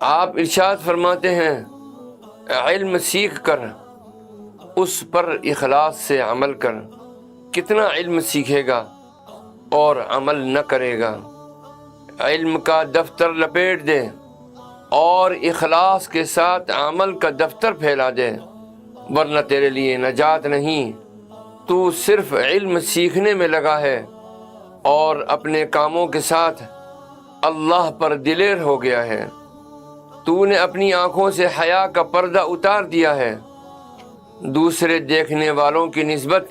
آپ ارشاد فرماتے ہیں علم سیکھ کر اس پر اخلاص سے عمل کر۔ کتنا علم سیکھے گا اور عمل نہ کرے گا؟ علم کا دفتر لپیٹ دے اور اخلاص کے ساتھ عمل کا دفتر پھیلا دے، ورنہ تیرے لیے نجات نہیں۔ تو صرف علم سیکھنے میں لگا ہے اور اپنے کاموں کے ساتھ اللہ پر دلیر ہو گیا ہے۔ تو نے اپنی آنکھوں سے حیا کا پردہ اتار دیا ہے، دوسرے دیکھنے والوں کی نسبت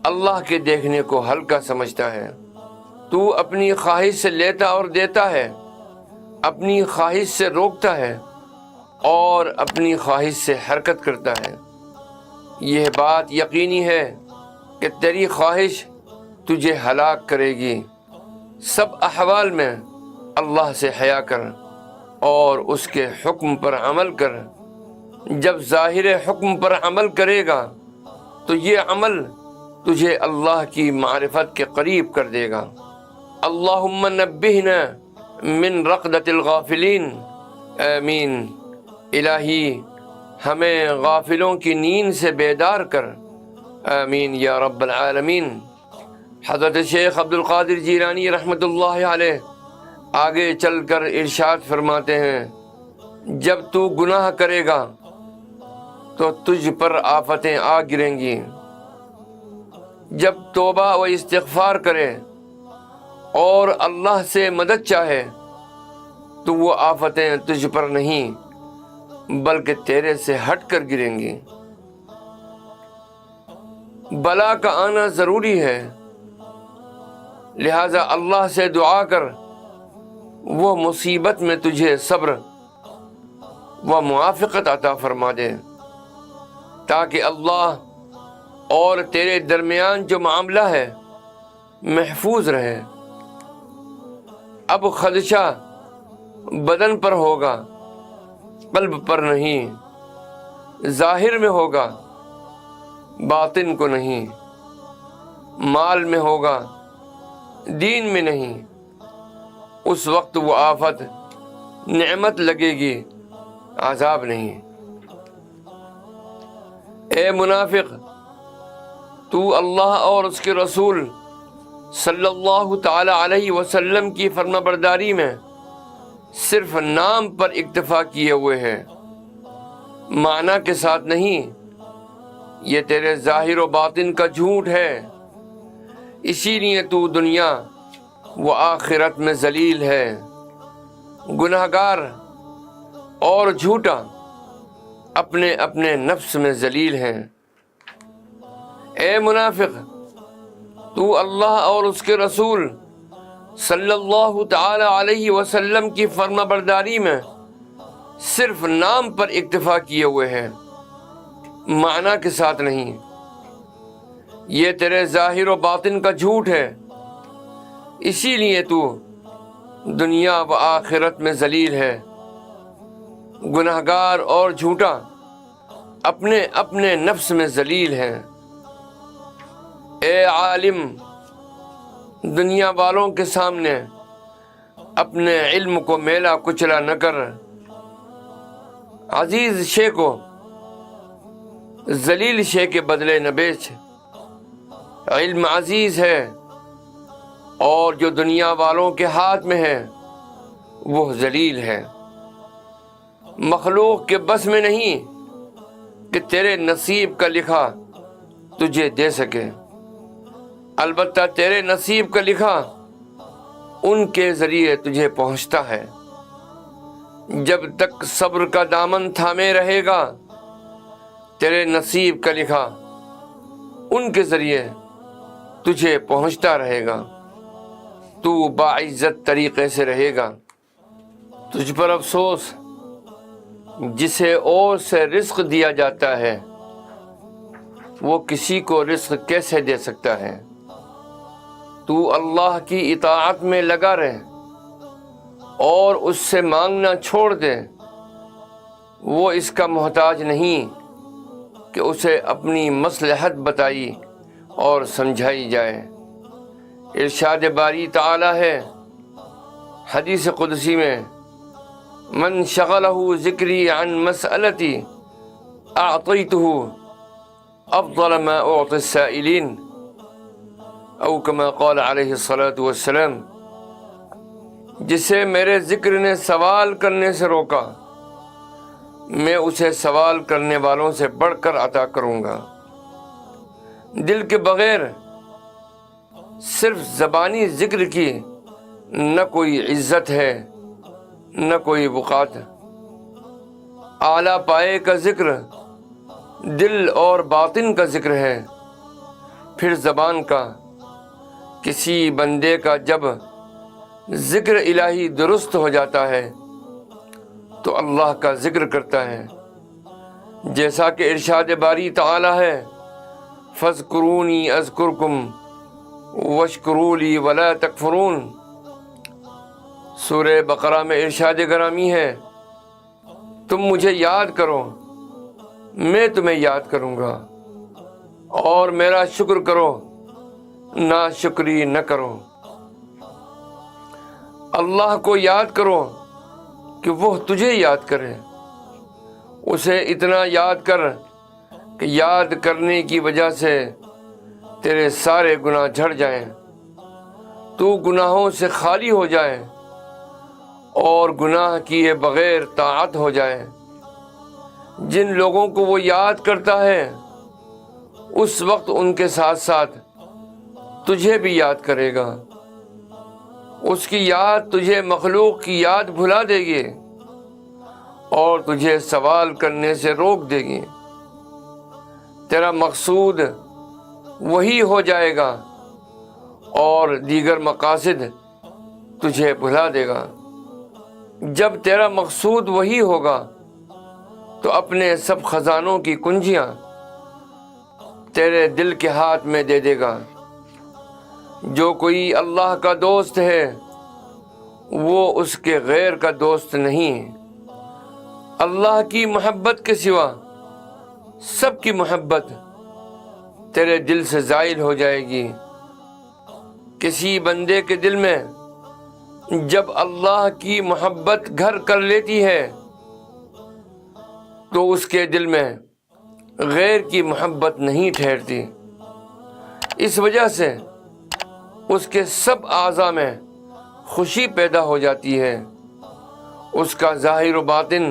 اللہ کے دیکھنے کو ہلکا سمجھتا ہے۔ تو اپنی خواہش سے لیتا اور دیتا ہے، اپنی خواہش سے روکتا ہے اور اپنی خواہش سے حرکت کرتا ہے۔ یہ بات یقینی ہے کہ تیری خواہش تجھے ہلاک کرے گی۔ سب احوال میں اللہ سے حیا کر اور اس کے حکم پر عمل کر۔ جب ظاہر حکم پر عمل کرے گا تو یہ عمل تجھے اللہ کی معرفت کے قریب کر دے گا۔ اللہم نبہنا من رقدۃ الغافلین، آمین۔ الہی ہمیں غافلوں کی نیند سے بیدار کر، آمین یا رب العالمین۔ حضرت شیخ عبد القادر جیلانی رحمۃ اللہ علیہ آگے چل کر ارشاد فرماتے ہیں، جب تو گناہ کرے گا تو تجھ پر آفتیں آ گریں گی، جب توبہ و استغفار کرے اور اللہ سے مدد چاہے تو وہ آفتیں تجھ پر نہیں بلکہ تیرے سے ہٹ کر گریں گی۔ بلا کا آنا ضروری ہے، لہذا اللہ سے دعا کر وہ مصیبت میں تجھے صبر و موافقت عطا فرما دے، تاکہ اللہ اور تیرے درمیان جو معاملہ ہے محفوظ رہے۔ اب خدشہ بدن پر ہوگا، قلب پر نہیں، ظاہر میں ہوگا، باطن کو نہیں، مال میں ہوگا، دین میں نہیں۔ اس وقت وہ آفت نعمت لگے گی، عذاب نہیں۔ اے منافق، تو اللہ اور اس کے رسول صلی اللہ تعالی علیہ وسلم کی فرما برداری میں صرف نام پر اکتفا کیے ہوئے ہے، معنی کے ساتھ نہیں۔ یہ تیرے ظاہر و باطن کا جھوٹ ہے، اسی لیے تو دنیا و آخرت میں ذلیل ہے، گناہگار اور جھوٹا اپنے اپنے نفس میں ذلیل ہیں۔ اے منافق، تو اللہ اور اس کے رسول صلی اللہ تعالی علیہ وسلم کی فرما برداری میں صرف نام پر اکتفا کیے ہوئے ہیں، معنی کے ساتھ نہیں۔ یہ تیرے ظاہر و باطن کا جھوٹ ہے، اسی لیے تو دنیا و آخرت میں ذلیل ہے، گناہگار اور جھوٹا اپنے اپنے نفس میں ذلیل ہے۔ اے عالم، دنیا والوں کے سامنے اپنے علم کو میلا کچلا نہ کر، عزیز شے کو ذلیل شے کے بدلے نہ بیچ۔ علم عزیز ہے اور جو دنیا والوں کے ہاتھ میں ہے وہ ذلیل ہے۔ مخلوق کے بس میں نہیں کہ تیرے نصیب کا لکھا تجھے دے سکے، البتہ تیرے نصیب کا لکھا ان کے ذریعے تجھے پہنچتا ہے۔ جب تک صبر کا دامن تھامے رہے گا تیرے نصیب کا لکھا ان کے ذریعے تجھے پہنچتا رہے گا، تو باعزت طریقے سے رہے گا۔ تجھ پر افسوس جسے اور سے رزق دیا جاتا ہے وہ کسی کو رزق کیسے دے سکتا ہے؟ تو اللہ کی اطاعت میں لگا رہے اور اس سے مانگنا چھوڑ دے، وہ اس کا محتاج نہیں کہ اسے اپنی مصلحت بتائی اور سمجھائی جائے۔ ارشاد باری تعالی ہے حدیث قدسی میں، من شغلہ ذکری عن مسئلتی اعطیتہ افضل ما اعطی السائلین، او کما قال علیہ الصلاۃ والسلام، جسے میرے ذکر نے سوال کرنے سے روکا میں اسے سوال کرنے والوں سے بڑھ کر عطا کروں گا۔ دل کے بغیر صرف زبانی ذکر کی نہ کوئی عزت ہے نہ کوئی وقات۔ اعلیٰ پائے کا ذکر دل اور باطن کا ذکر ہے۔ پھر زبان کا کسی بندے کا جب ذکر الہی درست ہو جاتا ہے تو اللہ کا ذکر کرتا ہے، جیسا کہ ارشاد باری تعالی ہے، فاذکرونی اذکرکم واشکروا لی ولا تکفرون۔ سورہ بقرہ میں ارشاد گرامی ہے، تم مجھے یاد کرو میں تمہیں یاد کروں گا، اور میرا شکر کرو ناشکری نہ کرو۔ اللہ کو یاد کرو کہ وہ تجھے یاد کرے، اسے اتنا یاد کر کہ یاد کرنے کی وجہ سے تیرے سارے گناہ جھڑ جائیں، تو گناہوں سے خالی ہو جائے اور گناہ کیے بغیر طاعت ہو جائے۔ جن لوگوں کو وہ یاد کرتا ہے اس وقت ان کے ساتھ ساتھ تجھے بھی یاد کرے گا۔ اس کی یاد تجھے مخلوق کی یاد بھلا دے گی اور تجھے سوال کرنے سے روک دے گی۔ تیرا مقصود وہی ہو جائے گا اور دیگر مقاصد تجھے بھلا دے گا۔ جب تیرا مقصود وہی ہوگا تو اپنے سب خزانوں کی کنجیاں تیرے دل کے ہاتھ میں دے دے گا۔ جو کوئی اللہ کا دوست ہے وہ اس کے غیر کا دوست نہیں۔ اللہ کی محبت کے سوا سب کی محبت تیرے دل سے زائل ہو جائے گی۔ کسی بندے کے دل میں جب اللہ کی محبت گھر کر لیتی ہے تو اس کے دل میں غیر کی محبت نہیں ٹھہرتی۔ اس وجہ سے اس کے سب اعضاء میں خوشی پیدا ہو جاتی ہے، اس کا ظاہر و باطن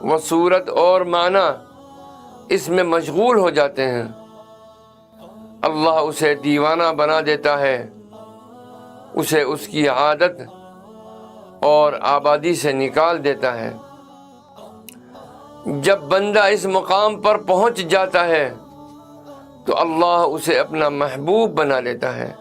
و صورت اور معنی اس میں مشغول ہو جاتے ہیں۔ اللہ اسے دیوانہ بنا دیتا ہے، اسے اس کی عادت اور آبادی سے نکال دیتا ہے۔ جب بندہ اس مقام پر پہنچ جاتا ہے تو اللہ اسے اپنا محبوب بنا لیتا ہے۔